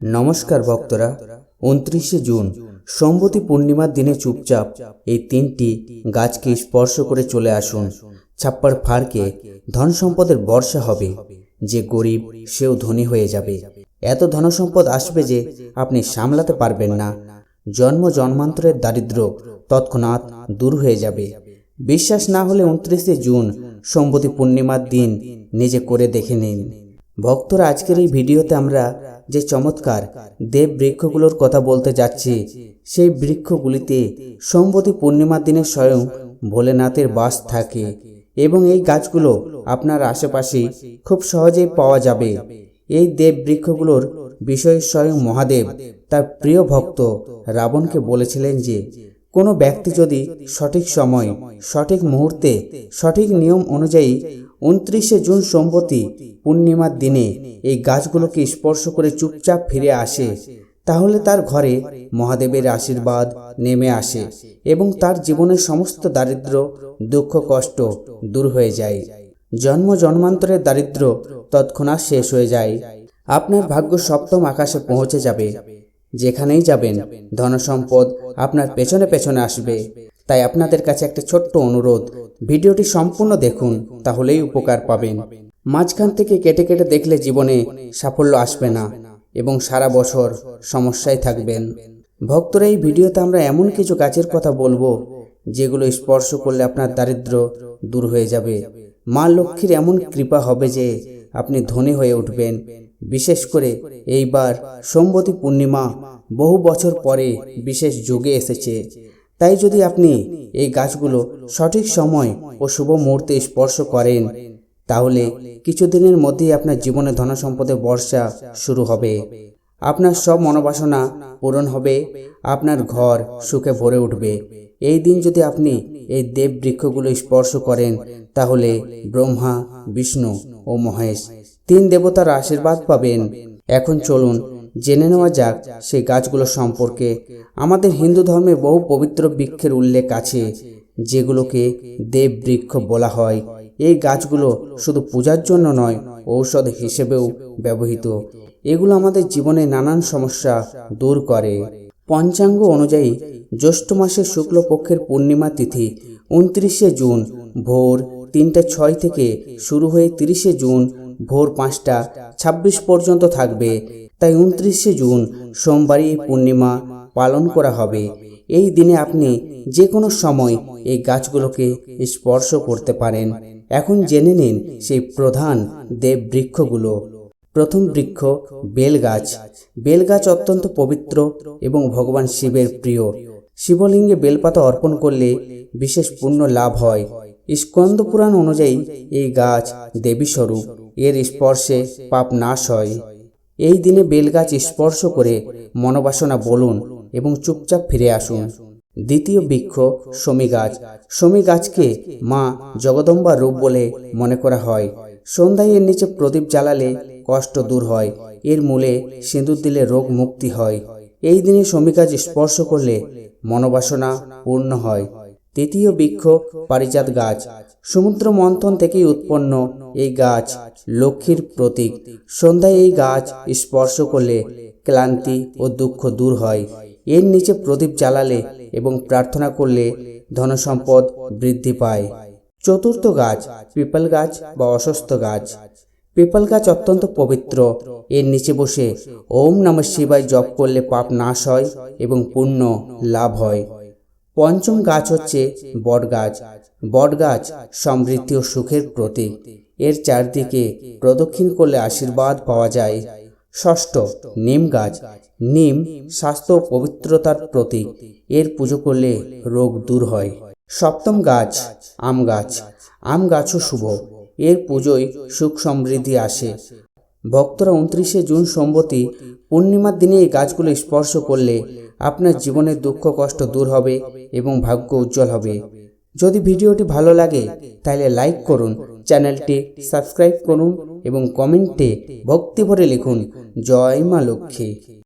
নমস্কার ভক্তরা, 29শে জুন সম্বতী পূর্ণিমার দিনে চুপচাপ এই তিনটি গাছকে স্পর্শ করে চলে আসুন। ছাপ্পার ফাড়কে ধন সম্পদের বর্ষা হবে। যে গরিব সেও ধনী হয়ে যাবে। এত ধনসম্পদ আসবে যে আপনি সামলাতে পারবেন না। জন্ম জন্মান্তরের দারিদ্র তৎক্ষণাৎ দূর হয়ে যাবে। বিশ্বাস না হলে 29শে জুন সম্বতী পূর্ণিমার দিন নিজে করে দেখে নিন। ভক্তরা, আজকের এই ভিডিওতে আমরা যে চমৎকার দেব বৃক্ষগুলোর কথা বলতে যাচ্ছি, সেই বৃক্ষগুলিতে সম্বতী পূর্ণিমার দিনে স্বয়ং ভোলেনাথের বাস থাকে এবং এই গাছগুলো আপনার আশেপাশে খুব সহজেই পাওয়া যাবে। এই দেব বৃক্ষগুলোর বিষয়ে স্বয়ং মহাদেব তার প্রিয় ভক্ত রাবণকে বলেছিলেন যে কোনো ব্যক্তি যদি সঠিক সময়, সঠিক মুহূর্তে, সঠিক নিয়ম অনুযায়ী 29শে জুন সম্বতী পূর্ণিমার দিনে এই গাছগুলোকে স্পর্শ করে চুপচাপ ফিরে আসে, তাহলে তার ঘরে মহাদেবের আশীর্বাদ নেমে আসে এবং তার জীবনের সমস্ত দারিদ্র, দুঃখ, কষ্ট দূর হয়ে যায়। জন্ম জন্মান্তরের দারিদ্র তৎক্ষণাৎ শেষ হয়ে যায়। আপনার ভাগ্য সপ্তম আকাশে পৌঁছে যাবে। যেখানেই যাবেন ধনসম্পদ আপনার পেছনে পেছনে আসবে। তাই আপনাদের কাছে একটা ছোট্ট অনুরোধ, ভিডিওটি সম্পূর্ণ দেখুন, তাহলেই উপকার পাবেন। মাঝখান থেকে কেটে কেটে দেখলে জীবনে সাফল্য আসবে না এবং সারা বছর সমস্যায় থাকবেন। ভক্তরা, এই ভিডিওতে আমরা এমন কিছু গাছের কথা বলবো যেগুলো স্পর্শ করলে আপনার দারিদ্র দূর হয়ে যাবে। মা লক্ষ্মীর এমন কৃপা হবে যে আপনি ধনী হয়ে উঠবেন। বিশেষ করে এইবার সম্বতী পূর্ণিমা বহু বছর পরে বিশেষ যোগে এসেছে। তাই যদি আপনি এই গাছগুলো সঠিক সময় ও শুভ মুহূর্তে স্পর্শ করেন, তাহলে কিছুদিনের মধ্যেই আপনার জীবনে ধনসম্পদের বর্ষা শুরু হবে। আপনার সব মনোবাসনা পূরণ হবে, আপনার ঘর সুখে ভরে উঠবে। এই দিন যদি আপনি এই দেব বৃক্ষগুলো স্পর্শ করেন, তাহলে ব্রহ্মা, বিষ্ণু ও মহেশ তিন দেবতার আশীর্বাদ পাবেন। এখন চলুন জেনে নেওয়া যাক সেই গাছগুলো সম্পর্কে। আমাদের হিন্দু ধর্মে বহু পবিত্র বৃক্ষের উল্লেখ আছে যেগুলোকে দেব বৃক্ষ বলা হয়। এই গাছগুলো শুধু পূজার জন্য নয়, ঔষধ হিসেবেও ব্যবহৃত। এগুলো আমাদের জীবনে নানান সমস্যা দূর করে। পঞ্চাঙ্গ অনুযায়ী জ্যৈষ্ঠ মাসের শুক্লপক্ষের পূর্ণিমা তিথি 29শে জুন ভোর 3:06 থেকে শুরু হয়ে 30শে জুন ভোর 5:26 পর্যন্ত থাকবে। তাই 29শে জুন সোমবারই এই পূর্ণিমা পালন করা হবে। এই দিনে আপনি যে কোনো সময় এই গাছগুলোকে স্পর্শ করতে পারেন। এখন জেনে নিন সেই প্রধান দেব বৃক্ষগুলো। প্রথম বৃক্ষ বেলগাছ। বেলগাছ অত্যন্ত পবিত্র এবং ভগবান শিবের প্রিয়। শিবলিঙ্গে বেলপাতা অর্পণ করলে বিশেষ পুণ্য লাভ হয়। স্কন্দ পুরাণ অনুযায়ী এই গাছ দেবী স্বরূপ। এর স্পর্শে পাপ নাশ হয়। এই দিনে বেলগাছ স্পর্শ করে মনোবাসনা বলুন এবং চুপচাপ ফিরে আসুন। দ্বিতীয় বৃক্ষ শমী গাছ। শমী গাছকে মা জগদম্বার রূপ বলে মনে করা হয়। সন্ধ্যায় এর নিচে প্রদীপ জ্বালালে কষ্ট দূর হয়। এর মূলে সিঁদুর দিলে রোগ মুক্তি হয়। এই দিনে শমী গাছ স্পর্শ করলে মনোবাসনা পূর্ণ হয়। তৃতীয় বৃক্ষ পারিজাত গাছ। সমুদ্র মন্থন থেকেই উৎপন্ন এই গাছ লক্ষ্মীর প্রতীক। সন্ধ্যায় এই গাছ স্পর্শ করলে ক্লান্তি ও দুঃখ দূর হয়। এর নিচে প্রদীপ জ্বালালে এবং প্রার্থনা করলে ধনসম্পদ বৃদ্ধি পায়। চতুর্থ গাছ পিপল গাছ বা অশ্বত্থ গাছ। পিপল গাছ অত্যন্ত পবিত্র। এর নিচে বসে ওম নমঃ শিবায় জপ করলে পাপ নাশ হয় এবং পুণ্য লাভ হয়। পঞ্চম গাছ হচ্ছে বট গাছ। বট গাছ সমৃদ্ধি ও সুখের প্রতীক। এর চারদিকে প্রদক্ষিণ করলে আশীর্বাদ পাওয়া যায়। ষষ্ঠ নিম গাছ। নিম স্বাস্থ্য ও পবিত্রতার প্রতীক। এর পুজো করলে রোগ দূর হয়। সপ্তম গাছ আম গাছ। আম গাছও শুভ। এর পুজোয় সুখ সমৃদ্ধি আসে। ভক্তরা, 29শে জুন সম্বতী পূর্ণিমার দিনে এই গাছগুলো স্পর্শ করলে আপনার জীবনের দুঃখ কষ্ট দূর হবে এবং ভাগ্য উজ্জ্বল হবে। যদি ভিডিওটি ভালো লাগে তাহলে লাইক করুন, চ্যানেলটি সাবস্ক্রাইব করুন এবং কমেন্টে ভক্তি ভরে লিখুন জয় মা লক্ষ্মী।